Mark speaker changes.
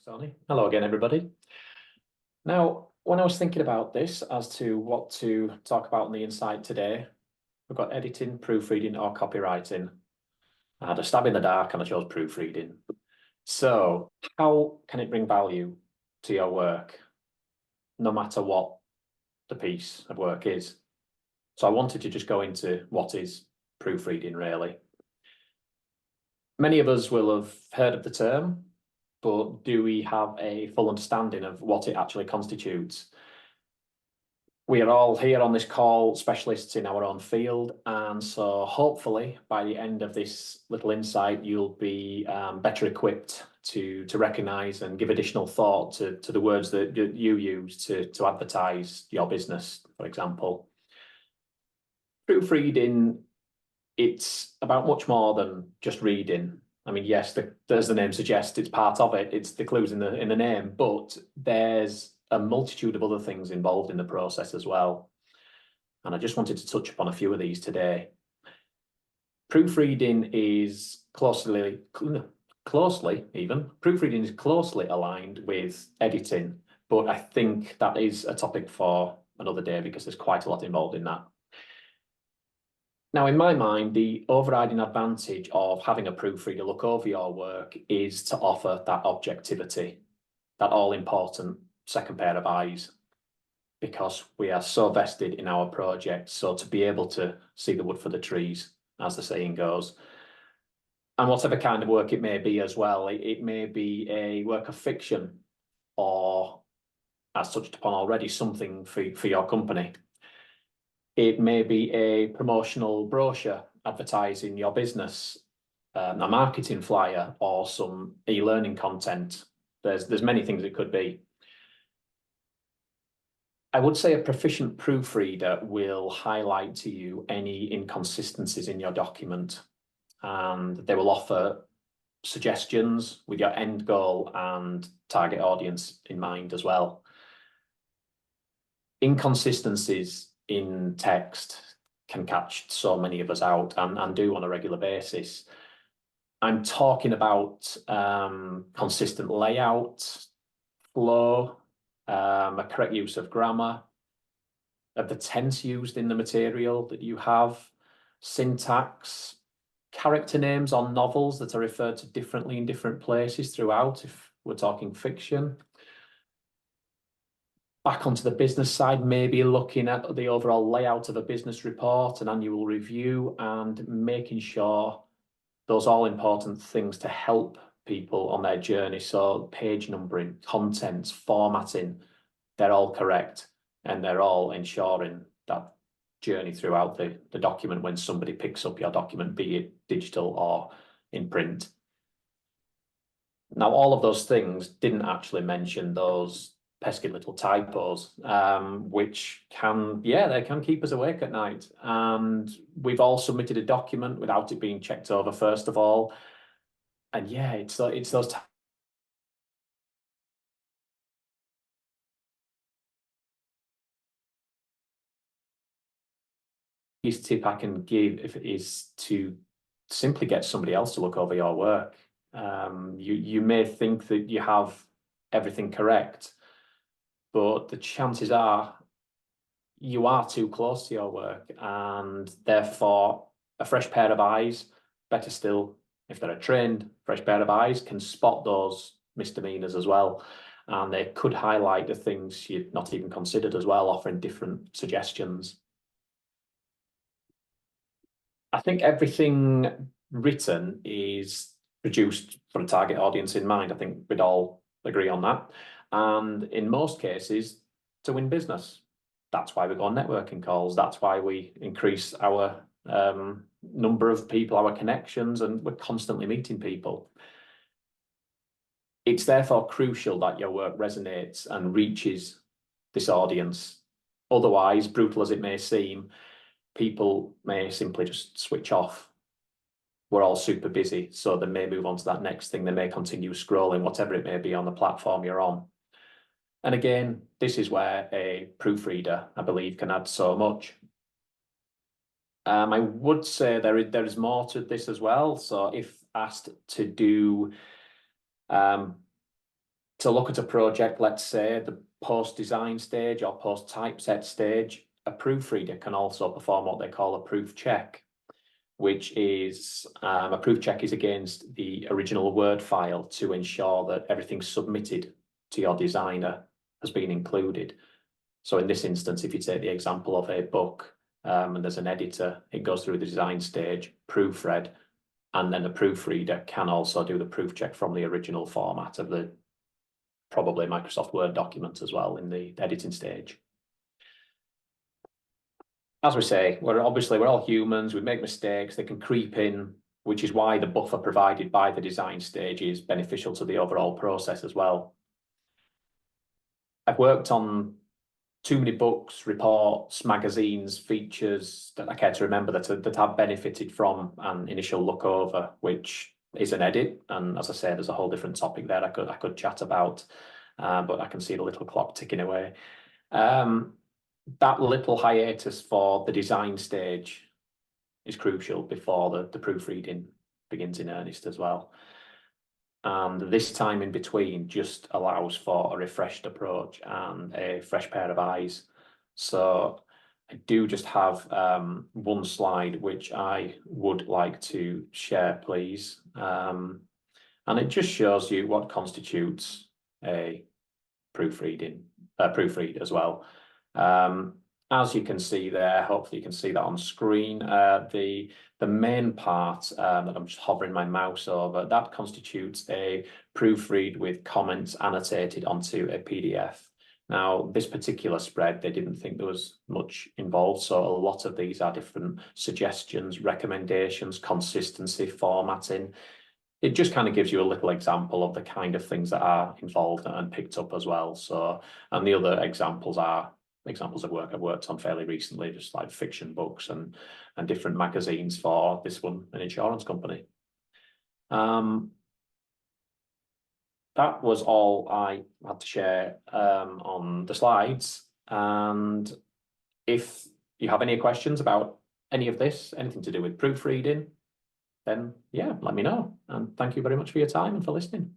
Speaker 1: Tony. Hello again, everybody. Now, when I was thinking about this as to what to talk about in the Insight today, we've got editing, proofreading, or copywriting. I had a stab in the dark and I chose proofreading. So, how can it bring value to your work, no matter what the piece of work is? So I wanted to just go into what is proofreading, really. Many of us will have heard of the term, but do we have a full understanding of what it actually constitutes? We are all here on this call specialists in our own field, and so hopefully by the end of this little insight, you'll be better equipped to recognise and give additional thought to the words that you use to advertise your business, for example. Proofreading, it's about much more than just reading. I mean, yes, as the name suggests, it's part of it. It's the clues in the name, but there's a multitude of other things involved in the process as well. And I just wanted to touch upon a few of these today. Proofreading is closely aligned with editing, but I think that is a topic for another day because there's quite a lot involved in that. Now, in my mind, the overriding advantage of having a proofreader look over your work is to offer that objectivity, that all-important second pair of eyes, because we are so vested in our project. So to be able to see the wood for the trees, as the saying goes, and whatever kind of work it may be as well, it may be a work of fiction or, as touched upon already, something for your company. It may be a promotional brochure advertising your business, a marketing flyer, or some e-learning content. There's many things it could be. I would say a proficient proofreader will highlight to you any inconsistencies in your document, and they will offer suggestions with your end goal and target audience in mind as well. Inconsistencies in text can catch so many of us out and do on a regular basis. I'm talking about consistent layout, flow, a correct use of grammar, of the tense used in the material that you have, syntax, character names on novels that are referred to differently in different places throughout, if we're talking fiction. Back onto the business side, maybe looking at the overall layout of a business report, an annual review, and making sure those all-important things to help people on their journey. So page numbering, contents, formatting, they're all correct, and they're all ensuring that journey throughout the document when somebody picks up your document, be it digital or in print. Now, all of those things didn't actually mention those pesky little typos, which they can keep us awake at night. And we've all submitted a document without it being checked over first of all. And yeah, it's those tip I can give if it is to simply get somebody else to look over your work. You may think that you have everything correct, but the chances are you are too close to your work, and therefore a fresh pair of eyes, better still, if they're a trained fresh pair of eyes, can spot those misdemeanors as well. And they could highlight the things you'd not even considered as well, offering different suggestions. I think everything written is produced for a target audience in mind. I think we'd all agree on that. And in most cases, to win business. That's why we go on networking calls. That's why we increase our number of people, our connections, and we're constantly meeting people. It's therefore crucial that your work resonates and reaches this audience. Otherwise, brutal as it may seem, people may simply just switch off. We're all super busy, so they may move on to that next thing. They may continue scrolling, whatever it may be on the platform you're on. And again, this is where a proofreader, I believe, can add so much. I would say there is more to this as well. So if asked to to look at a project, let's say the post-design stage or post-typeset stage, a proofreader can also perform what they call a proof check, which is a proof check is against the original Word file to ensure that everything submitted to your designer has been included. So in this instance, if you take the example of a book and there's an editor, it goes through the design stage, proofread, and then the proofreader can also do the proof check from the original format of the probably Microsoft Word document as well in the editing stage. As we say, we're all humans, we make mistakes, they can creep in, which is why the buffer provided by the design stage is beneficial to the overall process as well. I've worked on too many books, reports, magazines, features that I care to remember that have benefited from an initial look over, which is an edit. And as I say, there's a whole different topic there I could chat about, but I can see the little clock ticking away. That little hiatus for the design stage is crucial before the proofreading begins in earnest as well. And this time in between just allows for a refreshed approach and a fresh pair of eyes. So I do just have one slide which I would like to share, please. And it just shows you what constitutes a proofread as well. As you can see there, hopefully you can see that on screen, the main part that I'm just hovering my mouse over, that constitutes a proofread with comments annotated onto a PDF. Now, this particular spread, they didn't think there was much involved, so a lot of these are different suggestions, recommendations, consistency, formatting. It just kind of gives you a little example of the kind of things that are involved and picked up as well. So, and the other examples are examples of work I've worked on fairly recently, just like fiction books and different magazines. For this one, an insurance company. That was all I had to share on the slides. And if you have any questions about any of this, anything to do with proofreading, then yeah, let me know. And thank you very much for your time and for listening.